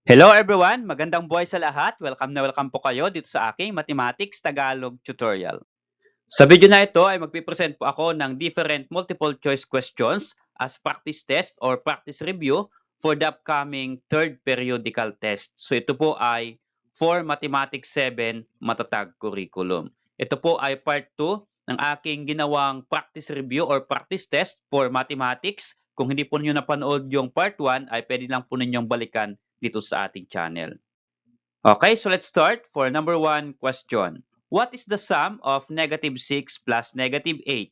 Hello everyone! Magandang buhay sa lahat. Welcome na welcome po kayo dito sa aking Mathematics Tagalog tutorial. Sa video na ito ay magpipresent po ako ng different multiple choice questions as practice test or practice review for the upcoming third periodical test. So ito po ay for Mathematics 7 Matatag Curriculum. Ito po ay part 2 ng aking ginawang practice review or practice test for Mathematics. Kung hindi po ninyo napanood yung part 1 ay pwede lang po ninyong balikan dito sa ating channel. Okay, so let's start for number 1 question. What is the sum of negative 6 plus negative 8?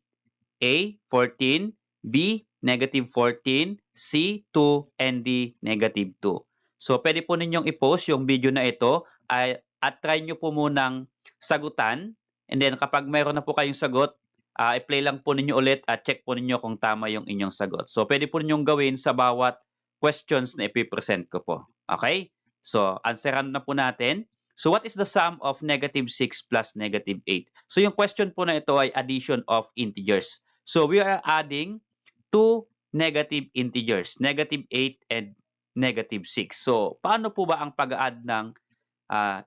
A, 14, B, negative 14, C, 2, and D, negative 2. So, pwede po ninyong i-post yung video na ito at try nyo po munang sagutan. And then, kapag mayroon na po kayong sagot, i-play lang po ninyo ulit at check po ninyo kung tama yung inyong sagot. So, pwede po ninyong gawin sa bawat questions na ipipresent ko po. Okay? So, answeran na po natin. So, what is the sum of negative 6 plus negative 8? So, yung question po na ito ay addition of integers. So, we are adding two negative integers, negative 8 and negative 6. So, paano po ba ang pag-add ng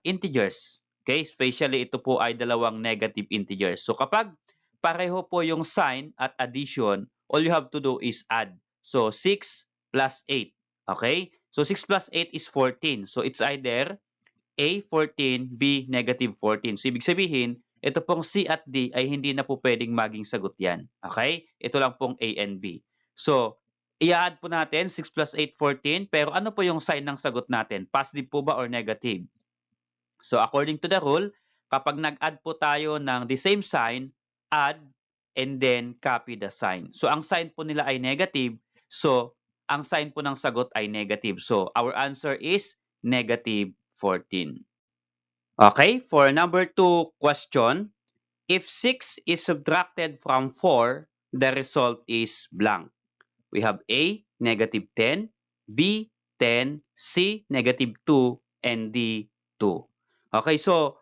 integers? Okay, especially ito po ay dalawang negative integers. So, kapag pareho po yung sign at addition, all you have to do is add. So, 6 plus 8. Okay? So, 6 plus 8 is 14. So, it's either A, 14, B, negative 14. So, ibig sabihin, ito pong C at D ay hindi na po pwedeng maging sagot yan. Okay? Ito lang pong A and B. So, i-add po natin 6 plus 8, 14. Pero ano po yung sign ng sagot natin? Positive po ba or negative? So, according to the rule, kapag nag-add po tayo ng the same sign, add and then copy the sign. So, ang sign po nila ay negative. So, ang sign po ng sagot ay negative. So, our answer is negative 14. Okay, for number 2 question, if 6 is subtracted from 4, the result is blank. We have A, negative 10, B, 10, C, negative 2, and D, 2. Okay, so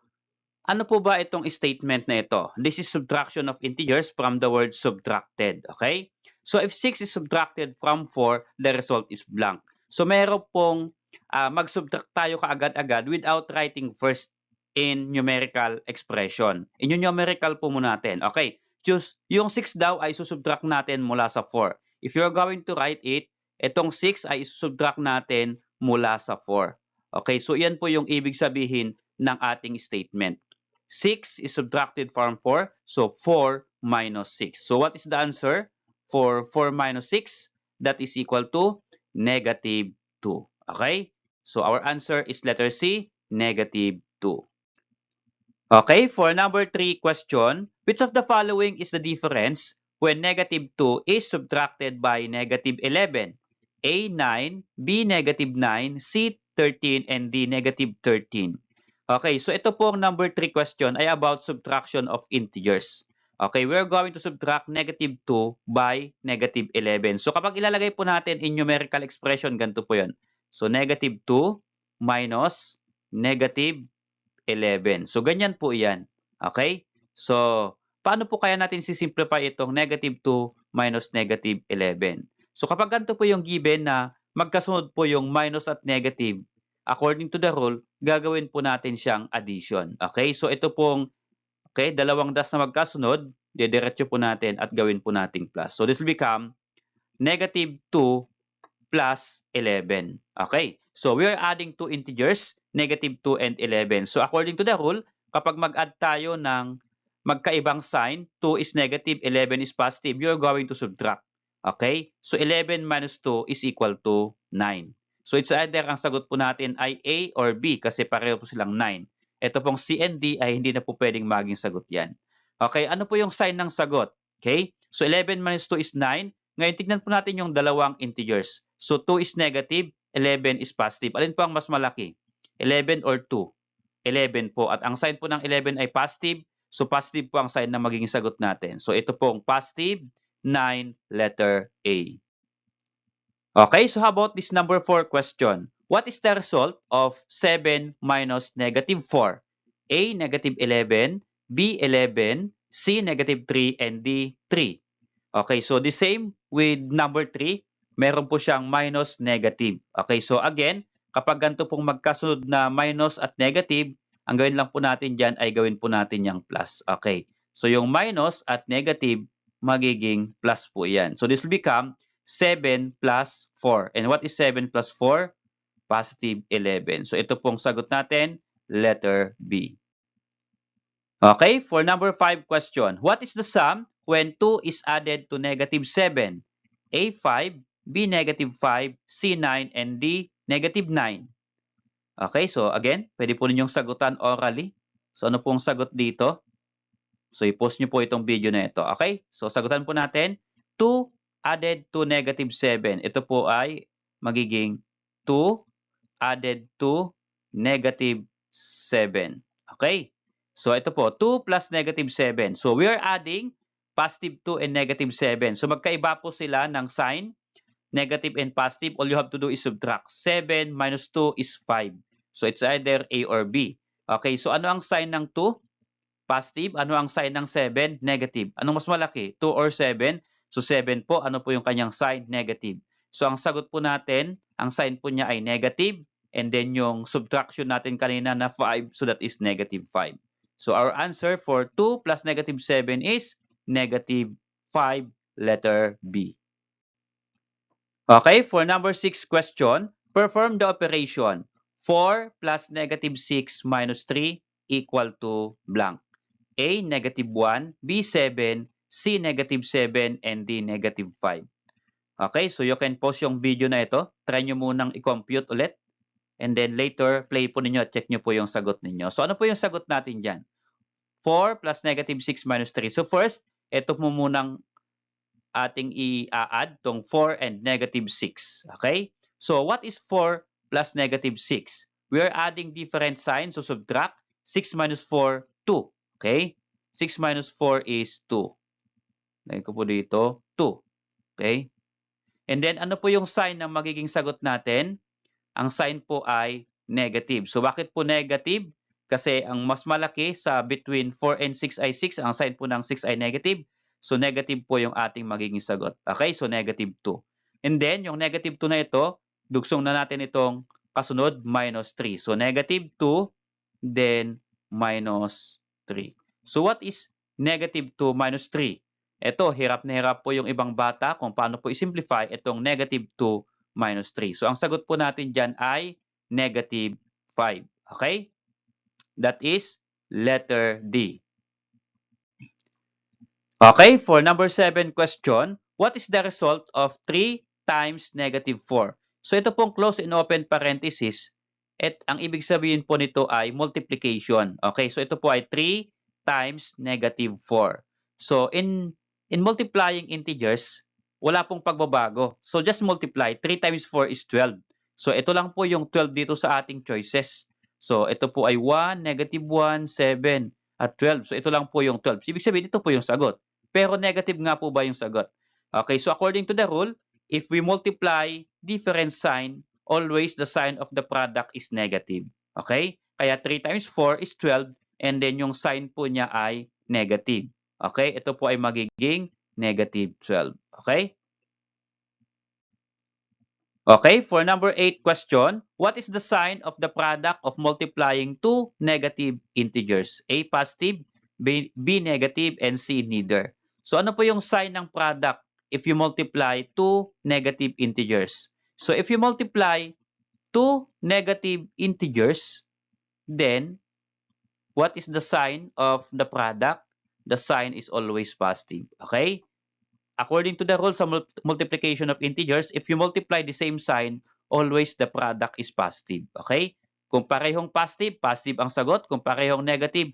ano po ba itong statement na ito? This is subtraction of integers from the word subtracted. Okay? So if 6 is subtracted from 4, the result is blank. So meron pong mag-subtract tayo kaagad-agad without writing first in numerical expression. In numerical po muna natin. Okay, choose yung 6 daw ay susubtract natin mula sa 4. If you're going to write it, itong 6 ay susubtract natin mula sa 4. Okay, so yan po yung ibig sabihin ng ating statement. 6 is subtracted from 4, so 4 minus 6. So what is the answer for 4 minus 6? That is equal to negative 2. Okay? So our answer is letter C, negative 2. Okay, for number 3 question, which of the following is the difference when negative 2 is subtracted by negative 11? A, 9, B, negative 9, C, 13, and D, negative 13. Okay, so ito po ang number 3 question ay about subtraction of integers. Okay, we're going to subtract negative 2 by negative 11. So kapag ilalagay po natin in numerical expression, ganito po yun. So negative 2 minus negative 11. So, ganyan po yan. Okay? So, paano po kaya natin sisimplify itong negative 2 minus negative 11? So, kapag ganito po yung given na magkasunod po yung minus at negative, according to the rule, gagawin po natin siyang addition. Okay? So, ito pong dalawang dash na magkasunod, didiretso po natin at gawin po nating plus. So, this will become negative 2 plus 11. Okay? So, we are adding two integers, negative 2 and 11. So, according to the rule, kapag mag-add tayo ng magkaibang sign, 2 is negative, 11 is positive, you're going to subtract. Okay? So, 11 minus 2 is equal to 9. So, it's either ang sagot po natin ay A or B kasi pareho po silang 9. Ito pong C and D ay hindi na po pwedeng maging sagot yan. Okay? Ano po yung sign ng sagot? Okay? So, 11 minus 2 is 9. Ngayon, tignan po natin yung dalawang integers. So, 2 is negative, 11 is positive. Alin po ang mas malaki? 11 or 2? 11 po. At ang sign po ng 11 ay positive. So, positive po ang sign na magiging sagot natin. So, ito pong positive 9, letter A. Okay, so how about this number 4 question? What is the result of 7 minus negative 4? A, negative 11, B, 11, C, negative 3, and D, 3. Okay, so the same with number 3, meron po siyang minus negative. Okay, so again, kapag ganito pong magkasunod na minus at negative, ang gawin lang po natin dyan ay gawin po natin yung plus. Okay. So yung minus at negative, magiging plus po yan. So this will become 7 plus 4. And what is 7 plus 4? Positive 11. So ito pong sagot natin, letter B. Okay, for number 5 question. What is the sum when 2 is added to negative 7? A 5, B negative 5, C 9, and D negative 9. Okay, so again, pwede po ninyong sagutan orally. So ano pong sagot dito? So i-post nyo po itong video na ito. Okay, so sagutan po natin. 2 added to negative 7. Ito po ay magiging 2 added to negative 7. Okay? So, ito po, 2 plus negative 7. So, we are adding positive 2 and negative 7. So, magkaiba po sila ng sign, negative and positive. All you have to do is subtract. 7 minus 2 is 5. So, it's either A or B. Okay, so ano ang sign ng 2? Positive. Ano ang sign ng 7? Negative. Anong mas malaki? 2 or 7? So, 7 po. Ano po yung kanyang sign? Negative. So, ang sagot po natin, ang sign po niya ay negative. And then yung subtraction natin kanina na 5, so that is negative 5. So our answer for 2 plus negative 7 is negative 5, letter B. Okay, for number 6 question, perform the operation 4 plus negative 6 minus 3 equal to blank. A, negative 1, B, 7, C, negative 7, and D, negative 5. Okay, so you can pause yung video na ito. Try nyo munang i-compute ulit. And then later, play po ninyo at check nyo po yung sagot ninyo. So ano po yung sagot natin dyan? 4 plus negative 6 minus 3. So first, ito mo munang ating i-add tong 4 and negative 6. Okay? So what is 4 plus negative 6? We are adding different signs. So subtract. 6 minus 4, 2. Okay? 6 minus 4 is 2. Lagyan ko po dito, 2. Okay? And then ano po yung sign ng magiging sagot natin? Ang sign po ay negative. So bakit po negative? Kasi ang mas malaki sa between 4 and 6 ay 6. Ang sign po ng 6 ay negative. So negative po yung ating magiging sagot. Okay? So negative 2. And then yung negative 2 na ito, dugsong na natin itong kasunod minus 3. So negative 2, then minus 3. So what is negative 2 minus 3? Ito, hirap na hirap po yung ibang bata kung paano po i-simplify itong negative 2 minus 3. So, ang sagot po natin dyan ay negative 5. Okay? That is letter D. Okay, for number 7 question, what is the result of 3 times negative 4? So, ito pong close and open parenthesis. At ang ibig sabihin po nito ay multiplication. Okay, so ito po ay 3 times negative 4. So, in multiplying integers, wala pong pagbabago. So, just multiply. 3 times 4 is 12. So, ito lang po yung 12 dito sa ating choices. So, ito po ay 1, negative 1, 7, at 12. So, ito lang po yung 12. So, ibig sabihin, ito po yung sagot. Pero negative nga po ba yung sagot? Okay, so according to the rule, if we multiply different sign, always the sign of the product is negative. Okay? Kaya 3 times 4 is 12, and then yung sign po niya ay negative. Okay? Ito po ay magiging negative 12. Okay? Okay, for number 8 question, what is the sign of the product of multiplying two negative integers? A positive, B negative, and C neither. So ano po yung sign ng product if you multiply two negative integers? So if you multiply two negative integers, then what is the sign of the product? The sign is always positive. Okay? According to the rules of multiplication of integers, if you multiply the same sign, always the product is positive. Okay? Kung parehong positive, positive ang sagot. Kung parehong negative,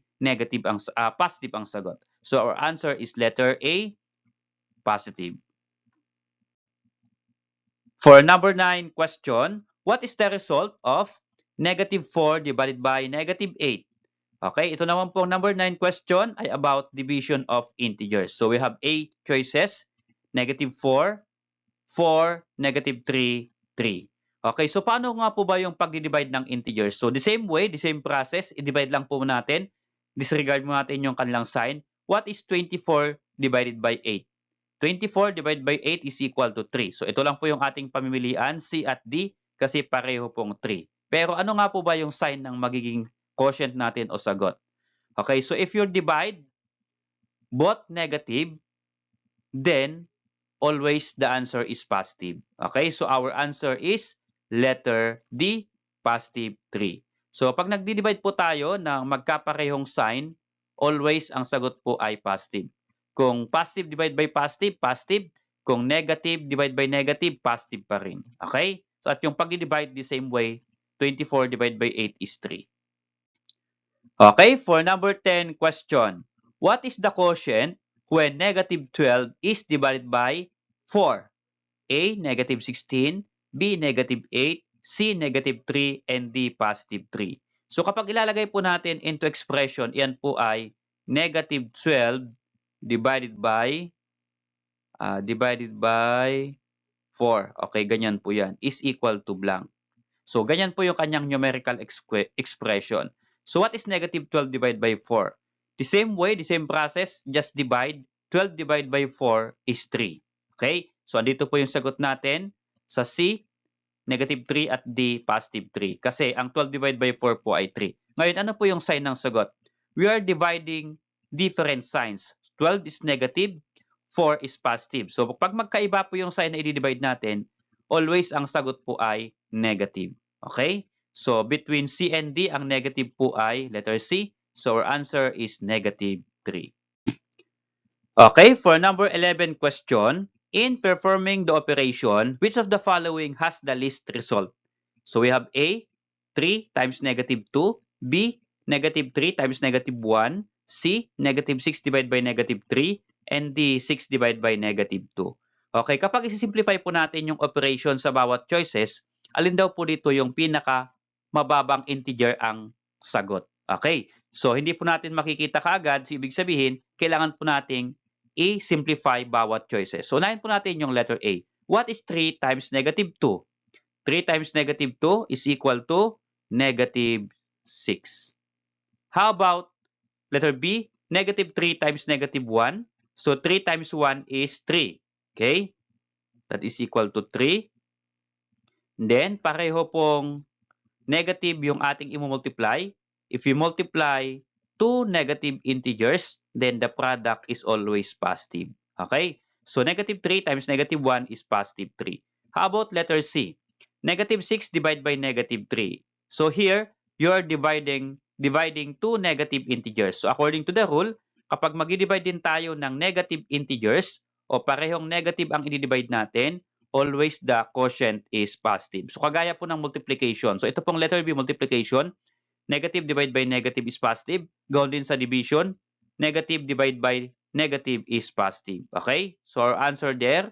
positive ang sagot. So our answer is letter A, positive. For number 9 question, what is the result of negative 4 divided by negative 8? Okay, ito naman po number 9 question ay about division of integers. So we have 8 choices. Negative 4, 4, negative 3, 3. Okay, so paano nga po ba yung pag-divide ng integers? So the same way, the same process, i-divide lang po natin. Disregard mo natin yung kanilang sign. What is 24 divided by 8? 24 divided by 8 is equal to 3. So ito lang po yung ating pamimilian, C at D. kasi pareho pong 3. Pero ano nga po ba yung sign ng magiging quotient natin o sagot? Okay, so if you divide both negative, then always the answer is positive. Okay, so our answer is letter D, positive 3. So pag nagdi-divide po tayo ng magkaparehong sign, always ang sagot po ay positive. Kung positive divide by positive, positive. Kung negative divide by negative, positive pa rin. Okay? So at yung pag-divide the same way, 24 divided by 8 is 3. Okay, for number 10 question. What is the quotient when negative 12 is divided by 4? A, negative 16, B, negative 8, C, negative 3, and D, positive 3. So kapag ilalagay po natin into expression, yan po ay negative 12 divided by 4. Okay, ganyan po yan. Is equal to blank. So ganyan po yung kanyang numerical expression. So what is negative 12 divided by 4? The same way, the same process, just divide. 12 divided by 4 is 3. Okay? So andito po yung sagot natin sa C, negative 3 at D, positive 3. Kasi ang 12 divided by 4 po ay 3. Ngayon, ano po yung sign ng sagot? We are dividing different signs. 12 is negative, 4 is positive. So pag magkaiba po yung sign na i-divide natin, always ang sagot po ay negative. Okay? So between C and D, ang negative po ay letter C. So our answer is negative 3. Okay, for number 11 question, in performing the operation, which of the following has the least result? So we have A, 3 times negative 2, B, negative 3 times negative 1, C, negative 6 divided by negative 3, and D, 6 divided by negative 2. Okay, kapag isi-simplify po natin yung operation sa bawat choices, alin daw po dito yung pinaka mababang integer ang sagot? Okay, so hindi po natin makikita kaagad, so ibig sabihin, kailangan po nating i-simplify bawat choices. So, unahin po natin yung letter A. What is 3 times negative 2? 3 times negative 2 is equal to negative 6. How about letter B? Negative 3 times negative 1. So, 3 times 1 is 3. Okay? That is equal to 3. Then, pareho pong negative yung ating i-multiply. If you multiply two negative integers, then the product is always positive. Okay? So, negative 3 times negative 1 is positive 3. How about letter C? Negative 6 divided by negative 3. So, here, you are dividing two negative integers. So, according to the rule, kapag mag-divide din tayo ng negative integers o parehong negative ang i-divide natin, always the quotient is positive. So, kagaya po ng multiplication. So, ito pong letter B, multiplication. Negative divided by negative is positive. Gawin din sa division. Negative divided by negative is positive. Okay? So, our answer there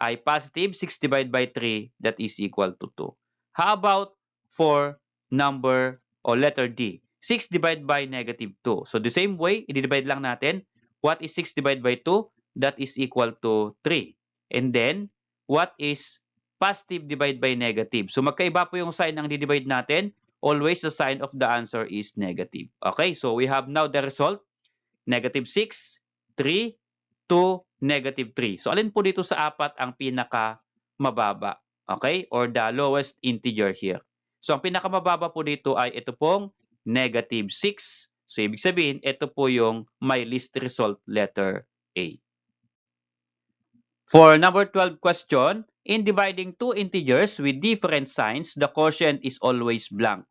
ay positive. 6 divided by 3, that is equal to 2. How about for number or letter D? 6 divided by negative 2. So, the same way, i-divide lang natin. What is 6 divided by 2? That is equal to 3. And then, what is positive divided by negative? So, magkaiba po yung sign ng di-divide natin. Always the sign of the answer is negative. Okay, so we have now the result. Negative 6, 3, 2, negative 3. So, alin po dito sa apat ang pinaka mababa? Okay, or the lowest integer here. So, ang pinaka mababa po dito ay ito pong negative 6. So, ibig sabihin, ito po yung may least result, letter A. For number 12 question, in dividing two integers with different signs, the quotient is always blank.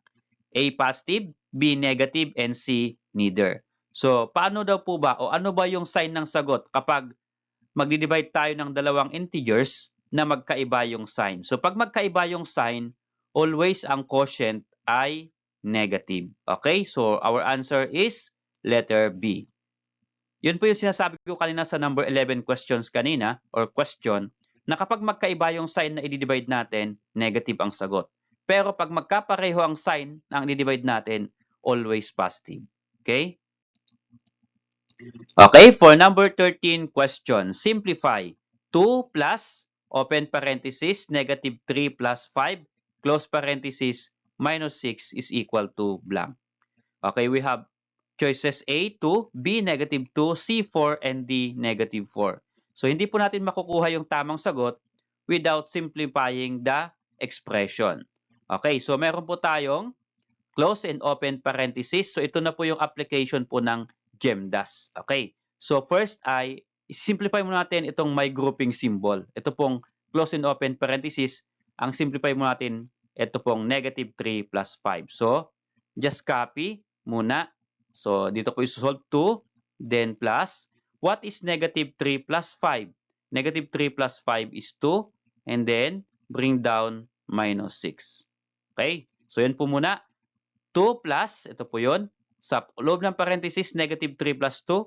A positive, B negative, and C neither. So, paano daw po ba o ano ba yung sign ng sagot kapag magdi-divide tayo ng dalawang integers na magkaiba yung sign? So, pag magkaiba yung sign, always ang quotient ay negative. Okay? So, our answer is letter B. Yun po yung sinasabi ko kanina sa number 11 questions kanina or question na kapag magkaiba yung sign na i-divide natin, negative ang sagot. Pero pag magkapareho ang sign na ang i-divide natin, always positive. Okay? Okay, for number 13 question, simplify. 2 plus, open parenthesis, negative 3 plus 5, close parenthesis, minus 6 is equal to blank. Okay, we have choices A, 2, B, negative 2, C, 4, and D, negative 4. So, hindi po natin makukuha yung tamang sagot without simplifying the expression. Okay, so meron po tayong close and open parenthesis. So ito na po yung application po ng GEMDAS. Okay, so first ay simplify mo natin itong may grouping symbol. Ito pong close and open parenthesis. Ang simplify mo natin, ito pong negative 3 plus 5. So just copy muna. So dito ko isosolve 2, then plus. What is negative 3 plus 5? Negative 3 plus 5 is 2, and then bring down minus 6. Okay? So yun po muna. 2 plus, ito po yun. Sa loob ng parenthesis, negative 3 plus 2.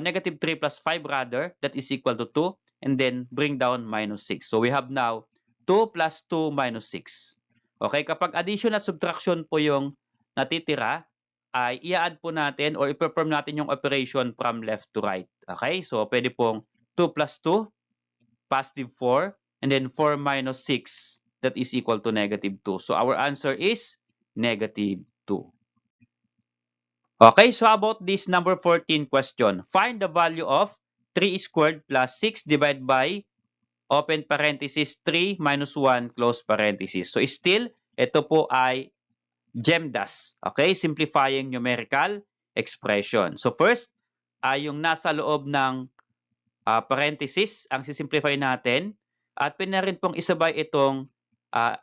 Negative 3 plus 5 rather, that is equal to 2. And then bring down minus 6. So we have now 2 plus 2 minus 6. Okay? Kapag addition at subtraction po yung natitira, ay i-add po natin or i-perform natin yung operation from left to right. Okay? So pwede pong 2 plus 2, positive 4, and then 4 minus 6, that is equal to negative 2. So our answer is negative 2. Okay, so about this number 14 question. Find the value of 3 squared plus 6 divided by open parenthesis 3 minus 1 close parenthesis. So still, ito po ay GEMDAS. Okay, simplifying numerical expression. So first, ay yung nasa loob ng parenthesis ang sisimplify natin. At pwede rin pong isabay itong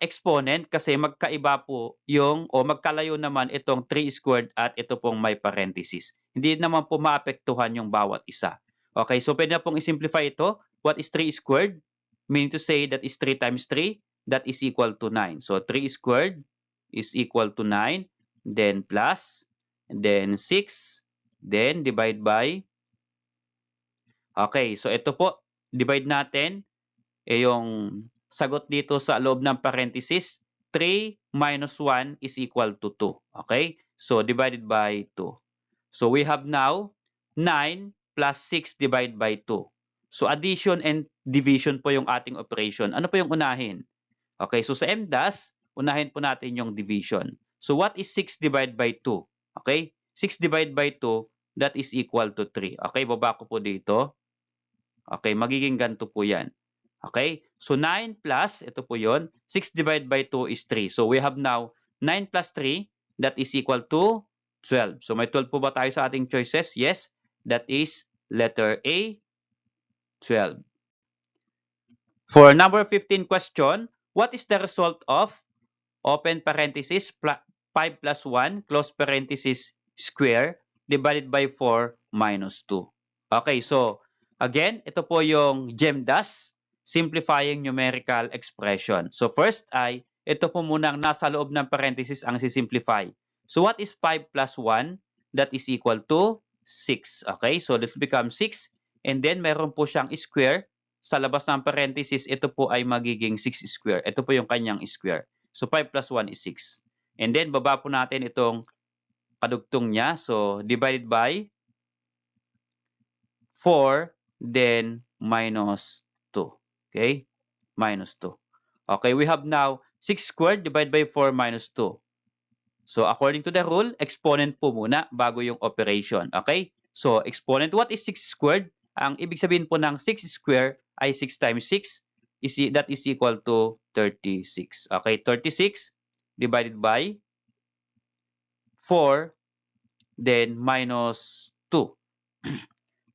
exponent kasi magkaiba po yung o magkalayo naman itong 3 squared at ito pong may parenthesis. Hindi naman po maapektuhan yung bawat isa. Okay, so pwede na pong isimplify ito. What is 3 squared? Meaning to say that is 3 times 3, that is equal to 9. So 3 squared is equal to 9, then plus, and then 6, then divide by. Okay, so ito po, divide natin yung sagot dito sa loob ng parenthesis. 3 minus 1 is equal to 2. Okay, so divided by 2. So we have now 9 plus 6 divided by 2. So addition and division po yung ating operation. Ano po yung unahin? Okay, so sa MDAS, unahin po natin yung division. So what is 6 divided by 2? Okay, 6 divided by 2, that is equal to 3. Okay, baba ko po dito. Okay, magiging ganito po yan. Okay, so 9 plus, ito po yun, 6 divided by 2 is 3. So we have now 9 plus 3, that is equal to 12. So may 12 po ba tayo sa ating choices? Yes, that is letter A, 12. For number 15 question, what is the result of open parenthesis 5 plus 1 close parenthesis square divided by 4 minus 2? Okay, so again, ito po yung GEMDAS, simplifying numerical expression. So first ay, ito po munang nasa loob ng parenthesis ang sisimplify. So what is 5 plus 1? That is equal to 6. Okay, so this becomes 6. And then meron po siyang square. Sa labas ng parenthesis, ito po ay magiging 6 square. Ito po yung kanyang square. So 5 plus 1 is 6. And then baba po natin itong kadugtong niya. So divided by 4, then minus 2. Okay? Minus 2. Okay, we have now 6 squared divided by 4 minus 2. So according to the rule, exponent po muna bago yung operation. Okay? So exponent, what is 6 squared? Ang ibig sabihin po ng 6 squared ay 6 times 6. That is equal to 36. Okay, 36 divided by 4, then minus 2.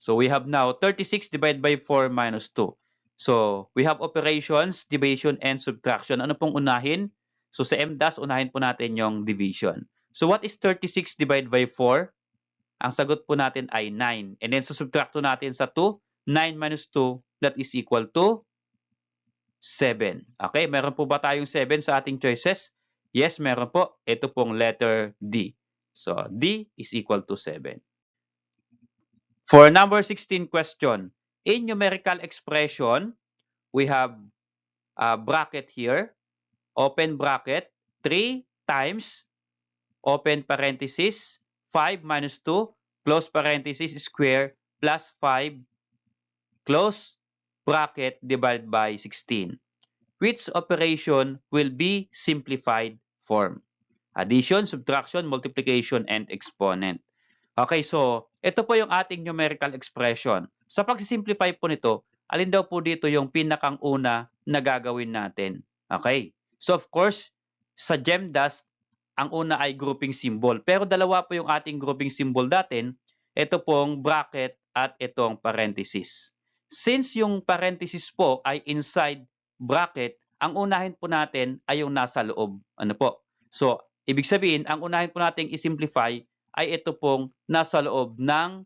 So we have now 36 divided by 4 minus 2. So we have operations, division, and subtraction. Ano pong unahin? So sa MDAS, unahin po natin yung division. So what is 36 divided by 4? Ang sagot po natin ay 9. And then subtract natin sa 2. 9 minus 2, that is equal to 7. Okay, meron po ba tayong 7 sa ating choices? Yes, meron po. Ito pong letter D. So D is equal to 7. For number 16 question, in numerical expression, we have a bracket here, open bracket, 3 times, open parenthesis, 5 minus 2, close parenthesis, square, plus 5, close bracket, divided by 16. Which operation will be simplified form? Addition, subtraction, multiplication, and exponent. Okay, so ito po yung ating numerical expression. Sa pagsisimplify po nito, alin daw po dito yung pinakang una na gagawin natin? Okay, so of course, sa GEMDAS, ang una ay grouping symbol. Pero dalawa po yung ating grouping symbol natin. Ito pong bracket at itong parenthesis. Since yung parenthesis po ay inside bracket, ang unahin po natin ay yung nasa loob. Ano po? So, ibig sabihin, ang unahin po natin i-simplify ay ito pong nasa loob ng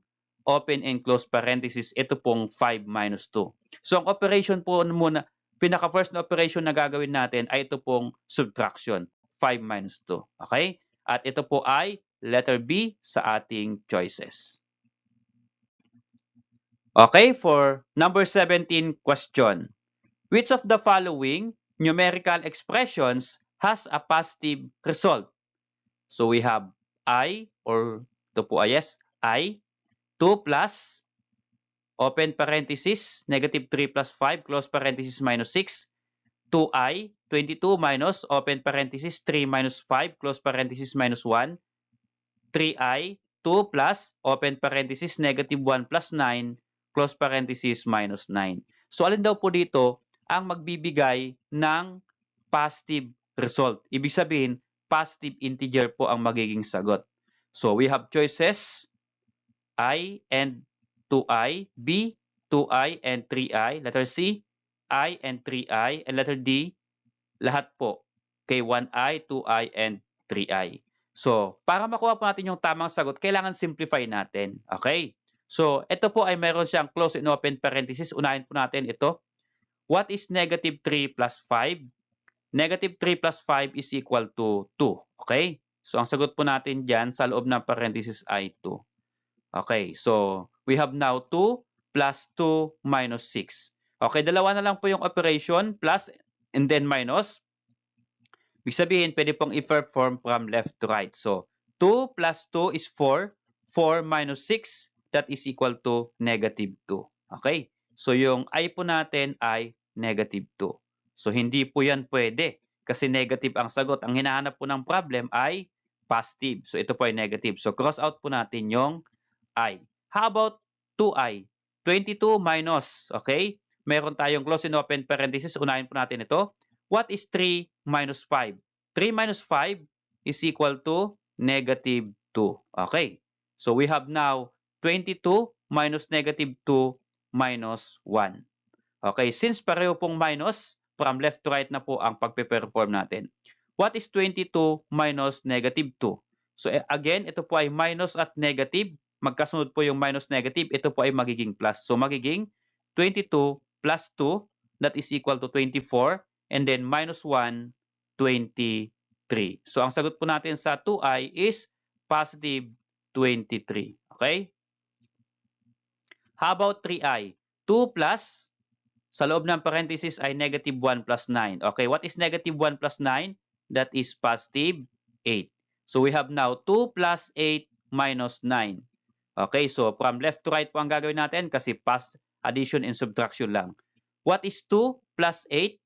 open and close parenthesis. Ito pong 5 minus 2. So, ang operation po muna, pinaka-first na operation na gagawin natin ay ito pong subtraction. 5 minus 2. Okay? At ito po ay letter B sa ating choices. Okay, for number 17 question. Which of the following numerical expressions has a positive result? So we have I, or ito po ay yes, I, 2 plus, open parenthesis, negative 3 plus 5, close parenthesis, minus 6, 2i, 22 minus, open parenthesis, 3 minus 5, close parenthesis, minus 1, 3i, 2 plus, open parenthesis, negative 1 plus 9, close parenthesis, minus 9. So, alin daw po dito ang magbibigay ng positive result? Ibig sabihin, positive integer po ang magiging sagot. So, we have choices, I and 2i, B, 2i and 3i, letter C, I and 3i, and letter D, lahat po kay 1i, 2i, and 3i. So, para makuha po natin yung tamang sagot, kailangan simplify natin. Okay? So, ito po ay meron siyang close and open parenthesis. Unahin po natin ito. What is negative 3 plus 5? Negative 3 plus 5 is equal to 2. Okay? So, ang sagot po natin dyan sa loob ng parenthesis ay 2. Okay, so we have now 2 plus 2 minus 6. Okay, dalawa na lang po yung operation, plus and then minus. Ibig sabihin, pwede pong i-perform from left to right. So, 2 plus 2 is 4. 4 minus 6, that is equal to negative 2. Okay, so yung I po natin ay negative 2. So, hindi po yan pwede kasi negative ang sagot. Ang hinahanap po ng problem ay positive. So, ito po ay negative. So, cross out po natin yung I. How about 2i? 22 minus, okay? Meron tayong close and open parenthesis. Unahin po natin ito. What is 3 minus 5? 3 minus 5 is equal to negative 2. Okay. So we have now 22 minus negative 2 minus 1. Okay. Since pareho pong minus, from left to right na po ang pagpe-perform natin. What is 22 minus negative 2? So again, ito po ay minus at negative. Magkasunod po yung minus negative, ito po ay magiging plus. So, magiging 22 plus 2, that is equal to 24, and then minus 1, 23. So, ang sagot po natin sa 2i is positive 23. Okay? How about 3i? 2 plus, sa loob ng parenthesis ay negative 1 plus 9. Okay, what is negative 1 plus 9? That is positive 8. So, we have now 2 plus 8 minus 9. Okay, so from left to right po ang gagawin natin kasi past addition and subtraction lang. What is 2 plus 8?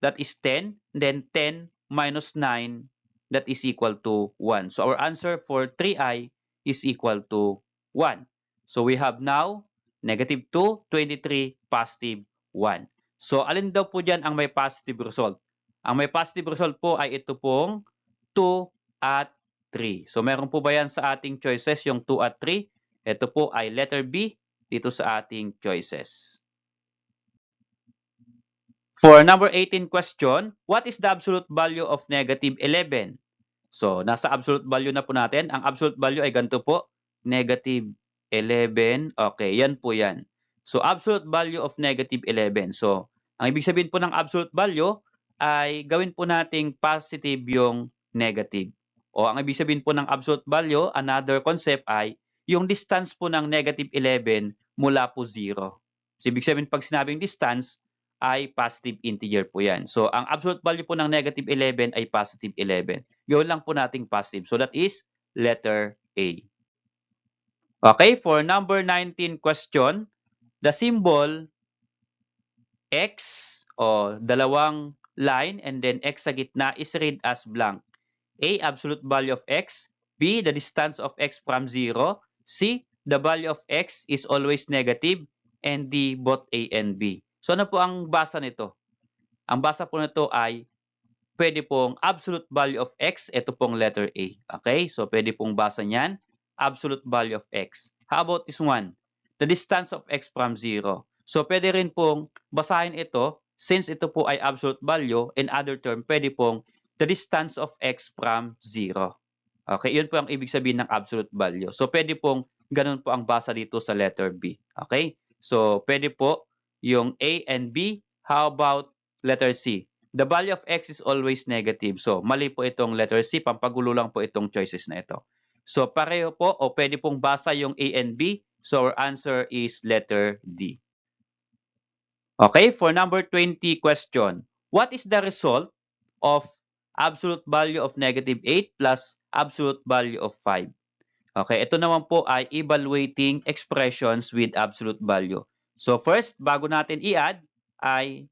That is 10. Then 10 minus 9, that is equal to 1. So our answer for 3i is equal to 1. So we have now negative 2, 23, positive 1. So alin daw po dyan ang may positive result? Ang may positive result po ay ito pong 2 at 3. So meron po ba yan sa ating choices, yung 2 at 3? Ito po ay letter B dito sa ating choices. For number 18 question, what is the absolute value of negative 11? So, nasa absolute value na po natin. Ang absolute value ay ganito po, negative 11. Okay, yan po yan. So, absolute value of negative 11. So, ang ibig sabihin po ng absolute value ay gawin po nating positive yung negative. O ang ibig sabihin po ng absolute value, another concept ay yung distance po ng negative 11 mula po 0. So, ibig sabihin pag sinabing distance ay positive integer po yan. So, ang absolute value po ng negative 11 ay positive 11. Gawin lang po nating positive. So, that is letter A. Okay, for number 19 question, the symbol X o dalawang line and then X sa gitna is read as blank. A, absolute value of X. B, the distance of X from 0. C, the value of X is always negative. And D, both A and B. So ano po ang basa nito? Ang basa po nito ay pwede pong absolute value of x, ito pong letter A. Okay? So, pwede pong basa niyan, absolute value of x. How about this one? The distance of x from 0. So, pwede rin pong basahin ito, since ito po ay absolute value, in other term, pwede pong the distance of x from 0. Okay? Yun po ang ibig sabihin ng absolute value. So, pwede pong ganun po ang basa dito sa letter B. Okay? So, pwede po yung A and B. How about letter C? The value of x is always negative. So, mali po itong letter C. Pampagulo lang po itong choices na ito. So, pareho po o pwede pong basa yung A and B. So, our answer is letter D. Okay, for number 20 question. What is the result of absolute value of negative 8 plus absolute value of 5? Okay, ito naman po ay evaluating expressions with absolute value. So, first, bago natin i-add, ay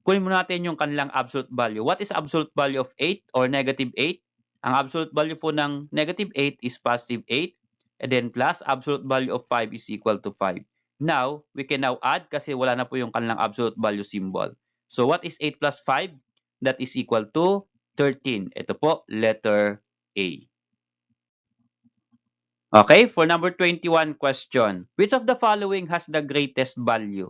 kunin muna natin yung kanilang absolute value. What is absolute value of 8 or negative 8? Ang absolute value po ng negative 8 is positive 8. And then plus absolute value of 5 is equal to 5. Now, we can now add kasi wala na po yung kanilang absolute value symbol. So, what is 8 plus 5? That is equal to 13. Ito po, letter A. Okay, for number 21 question. Which of the following has the greatest value?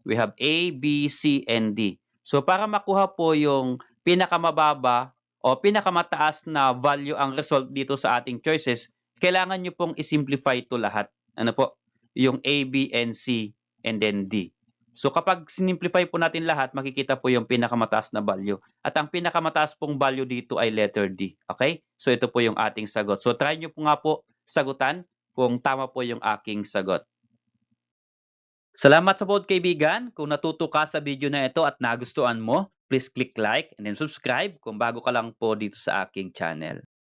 We have A, B, C, and D. So para makuha po yung pinakamababa o pinakamataas na value ang result dito sa ating choices, kailangan nyo pong isimplify ito lahat. Ano po? Yung A, B, and C, and then D. So kapag sinimplify po natin lahat, makikita po yung pinakamataas na value. At ang pinakamataas pong value dito ay letter D. Okay? So ito po yung ating sagot. So try nyo po nga po sagutan kung tama po yung aking sagot. Salamat sa pod kaibigan. Kung natuto ka sa video na ito at nagustuhan mo, please click like and then subscribe kung bago ka lang po dito sa aking channel.